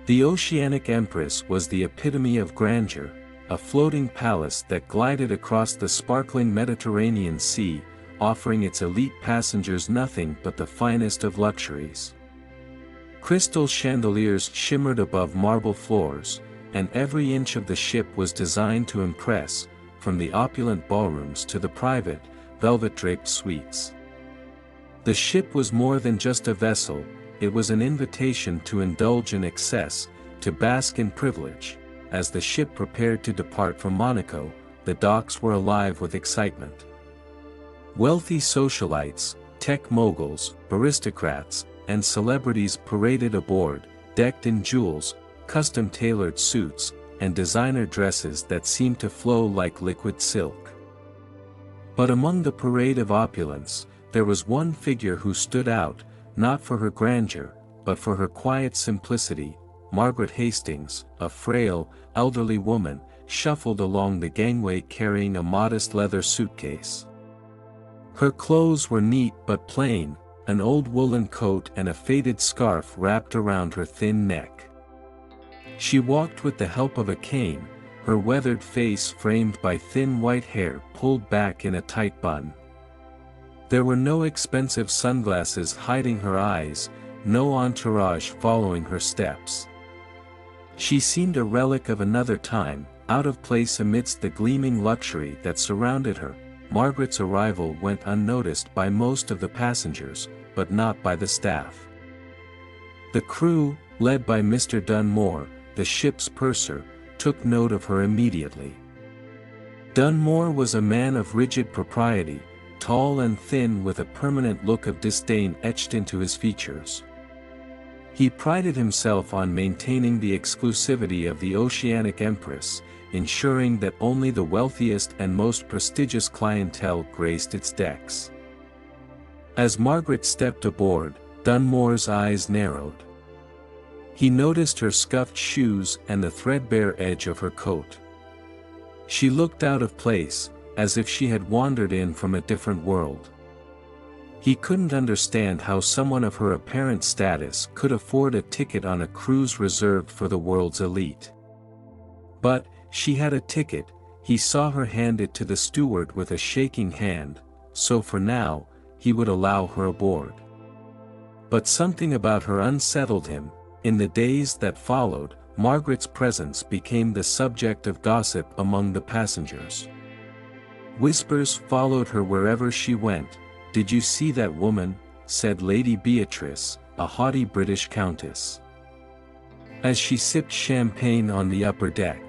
The Oceanic Empress was the epitome of grandeur, a floating palace that glided across the sparkling Mediterranean Sea, offering its elite passengers nothing but the finest of luxuries. Crystal chandeliers shimmered above marble floors, and every inch of the ship was designed to impress, from the opulent ballrooms to the private, velvet-draped suites. The ship was more than just a vessel, it was an invitation to indulge in excess, to bask in privilege. As the ship prepared to depart from Monaco, the docks were alive with excitement. Wealthy socialites, tech moguls, aristocrats, and celebrities paraded aboard, decked in jewels, custom-tailored suits, and designer dresses that seemed to flow like liquid silk. But among the parade of opulence, there was one figure who stood out, not for her grandeur, but for her quiet simplicity. Margaret Hastings, a frail, elderly woman, shuffled along the gangway carrying a modest leather suitcase. Her clothes were neat but plain, an old woolen coat and a faded scarf wrapped around her thin neck. She walked with the help of a cane, her weathered face framed by thin white hair pulled back in a tight bun. There were no expensive sunglasses hiding her eyes, no entourage following her steps. She seemed a relic of another time, out of place amidst the gleaming luxury that surrounded her. Margaret's arrival went unnoticed by most of the passengers, but not by the staff. The crew, led by Mr. Dunmore, the ship's purser, took note of her immediately. Dunmore was a man of rigid propriety, tall and thin with a permanent look of disdain etched into his features. He prided himself on maintaining the exclusivity of the Oceanic Empress, ensuring that only the wealthiest and most prestigious clientele graced its decks. As Margaret stepped aboard, Dunmore's eyes narrowed. He noticed her scuffed shoes and the threadbare edge of her coat. She looked out of place, as if she had wandered in from a different world. He couldn't understand how someone of her apparent status could afford a ticket on a cruise reserved for the world's elite. But, she had a ticket, he saw her hand it to the steward with a shaking hand, so for now, he would allow her aboard. But something about her unsettled him. In the days that followed, Margaret's presence became the subject of gossip among the passengers. Whispers followed her wherever she went. "Did you see that woman?" said Lady Beatrice, a haughty British countess, as she sipped champagne on the upper deck.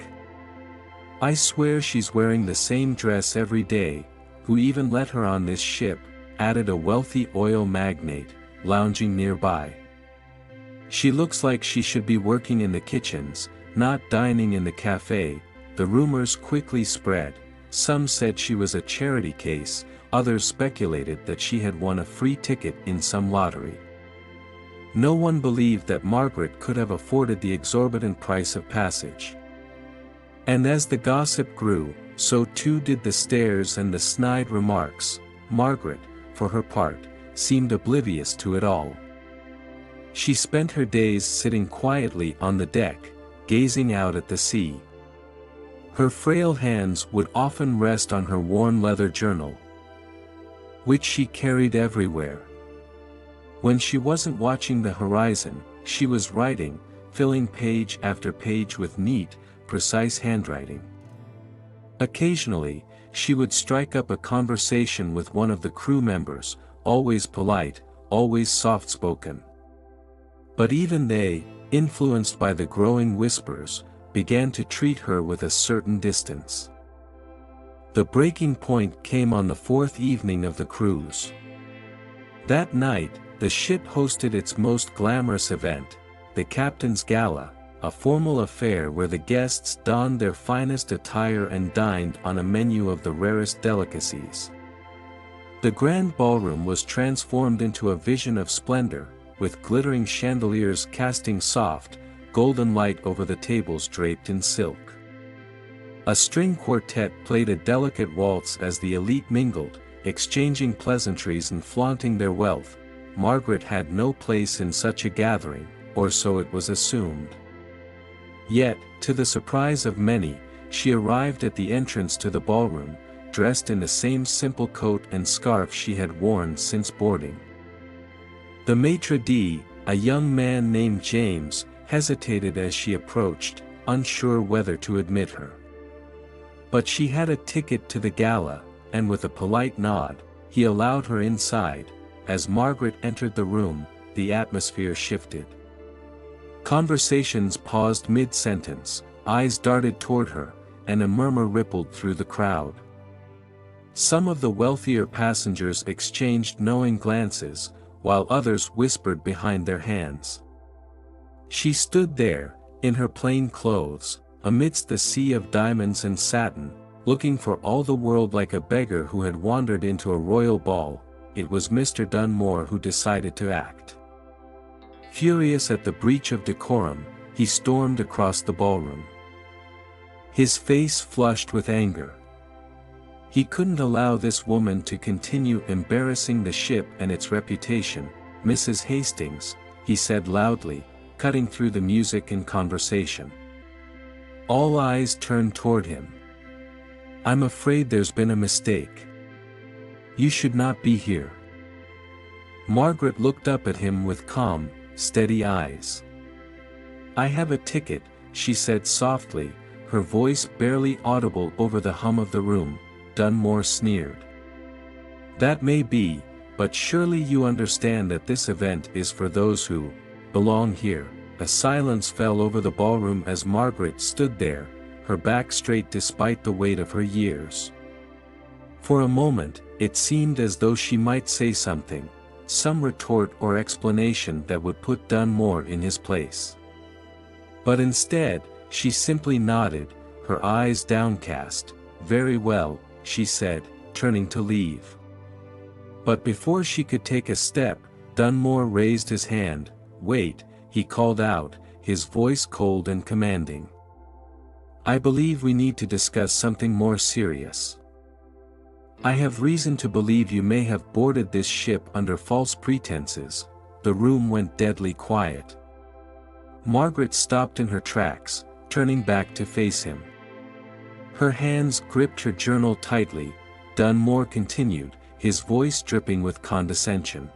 "I swear she's wearing the same dress every day. Who even let her on this ship?" added a wealthy oil magnate, lounging nearby. "She looks like she should be working in the kitchens, not dining in the cafe." The rumors quickly spread. Some said she was a charity case, others speculated that she had won a free ticket in some lottery. No one believed that Margaret could have afforded the exorbitant price of passage. And as the gossip grew, so too did the stares and the snide remarks. Margaret, for her part, seemed oblivious to it all. She spent her days sitting quietly on the deck, gazing out at the sea. Her frail hands would often rest on her worn leather journal, which she carried everywhere. When she wasn't watching the horizon, she was writing, filling page after page with neat, precise handwriting. Occasionally, she would strike up a conversation with one of the crew members, always polite, always soft-spoken. But even they, influenced by the growing whispers, began to treat her with a certain distance. The breaking point came on the fourth evening of the cruise. That night, the ship hosted its most glamorous event, the Captain's Gala, a formal affair where the guests donned their finest attire and dined on a menu of the rarest delicacies. The grand ballroom was transformed into a vision of splendor, with glittering chandeliers casting soft, golden light over the tables draped in silk. A string quartet played a delicate waltz as the elite mingled, exchanging pleasantries and flaunting their wealth. Margaret had no place in such a gathering, or so it was assumed. Yet, to the surprise of many, she arrived at the entrance to the ballroom, dressed in the same simple coat and scarf she had worn since boarding. The maitre d', a young man named James, hesitated as she approached, unsure whether to admit her. But she had a ticket to the gala, and with a polite nod, he allowed her inside. As Margaret entered the room, the atmosphere shifted. Conversations paused mid-sentence, eyes darted toward her, and a murmur rippled through the crowd. Some of the wealthier passengers exchanged knowing glances, while others whispered behind their hands. She stood there, in her plain clothes, amidst the sea of diamonds and satin, looking for all the world like a beggar who had wandered into a royal ball. It was Mr. Dunmore who decided to act. Furious at the breach of decorum, he stormed across the ballroom. His face flushed with anger. He couldn't allow this woman to continue embarrassing the ship and its reputation. "Mrs. Hastings," he said loudly, cutting through the music and conversation. All eyes turned toward him. "I'm afraid there's been a mistake. You should not be here." Margaret looked up at him with calm, steady eyes. "I have a ticket," she said softly, her voice barely audible over the hum of the room. Dunmore sneered. "That may be, but surely you understand that this event is for those who belong here." A silence fell over the ballroom as Margaret stood there, her back straight despite the weight of her years. For a moment, it seemed as though she might say something, some retort or explanation that would put Dunmore in his place. But instead, she simply nodded, her eyes downcast. "Very well," she said, turning to leave. But before she could take a step, Dunmore raised his hand. "Wait," he called out, his voice cold and commanding. "I believe we need to discuss something more serious. I have reason to believe you may have boarded this ship under false pretenses." The room went deadly quiet. Margaret stopped in her tracks, turning back to face him. Her hands gripped her journal tightly. Dunmore continued, his voice dripping with condescension.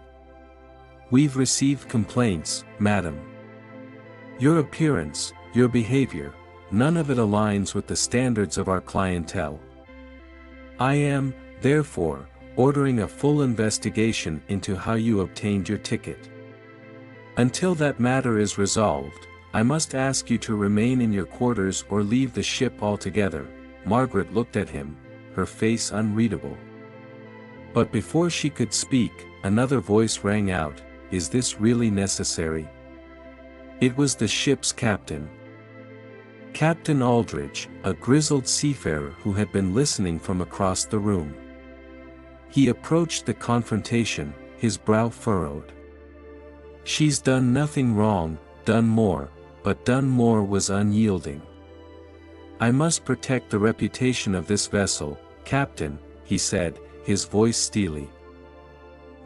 "We've received complaints, madam. Your appearance, your behavior, none of it aligns with the standards of our clientele. I am, therefore, ordering a full investigation into how you obtained your ticket. Until that matter is resolved, I must ask you to remain in your quarters or leave the ship altogether." Margaret looked at him, her face unreadable. But before she could speak, another voice rang out, "Is this really necessary?" It was the ship's captain. Captain Aldridge, a grizzled seafarer who had been listening from across the room. He approached the confrontation, his brow furrowed. "She's done nothing wrong, Dunmore," but Dunmore was unyielding. "I must protect the reputation of this vessel, Captain," he said, his voice steely.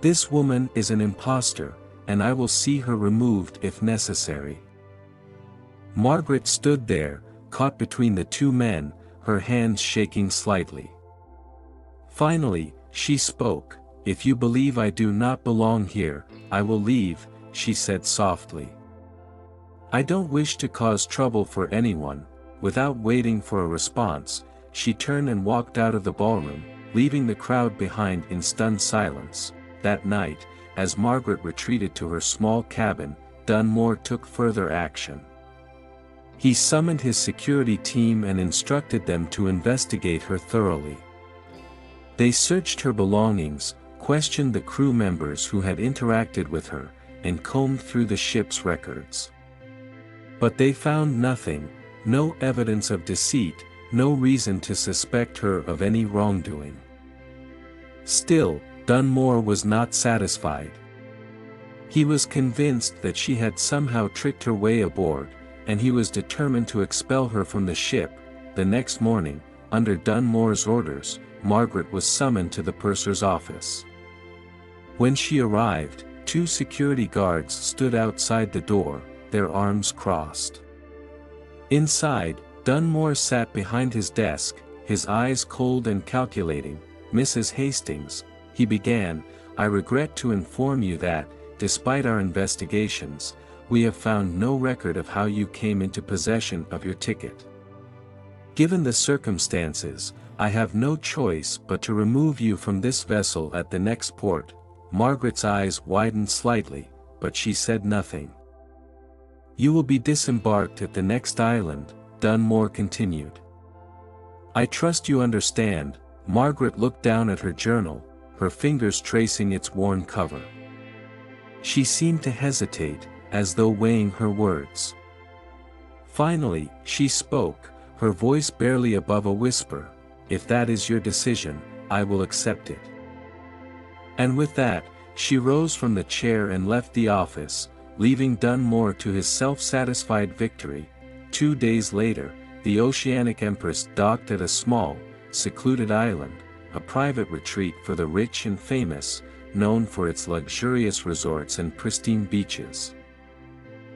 "This woman is an impostor, and I will see her removed if necessary." Margaret stood there, caught between the two men, her hands shaking slightly. Finally, she spoke. "If you believe I do not belong here, I will leave," she said softly. "I don't wish to cause trouble for anyone." Without waiting for a response, she turned and walked out of the ballroom, leaving the crowd behind in stunned silence. That night, as Margaret retreated to her small cabin, Dunmore took further action. He summoned his security team and instructed them to investigate her thoroughly. They searched her belongings, questioned the crew members who had interacted with her, and combed through the ship's records. But they found nothing, no evidence of deceit, no reason to suspect her of any wrongdoing. Still, Dunmore was not satisfied. He was convinced that she had somehow tricked her way aboard, and he was determined to expel her from the ship. The next morning, under Dunmore's orders, Margaret was summoned to the purser's office. When she arrived, 2 security guards stood outside the door, their arms crossed. Inside, Dunmore sat behind his desk, his eyes cold and calculating. "Mrs. Hastings," he began, "I regret to inform you that, despite our investigations, we have found no record of how you came into possession of your ticket. Given the circumstances, I have no choice but to remove you from this vessel at the next port." Margaret's eyes widened slightly, but she said nothing. "You will be disembarked at the next island," Dunmore continued. "I trust you understand." Margaret looked down at her journal, her fingers tracing its worn cover. She seemed to hesitate, as though weighing her words. Finally, she spoke, her voice barely above a whisper. "If that is your decision, I will accept it." And with that, she rose from the chair and left the office, leaving Dunmore to his self-satisfied victory. 2 days later, the Oceanic Empress docked at a small, secluded island, a private retreat for the rich and famous, known for its luxurious resorts and pristine beaches.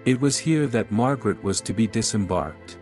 It was here that Margaret was to be disembarked.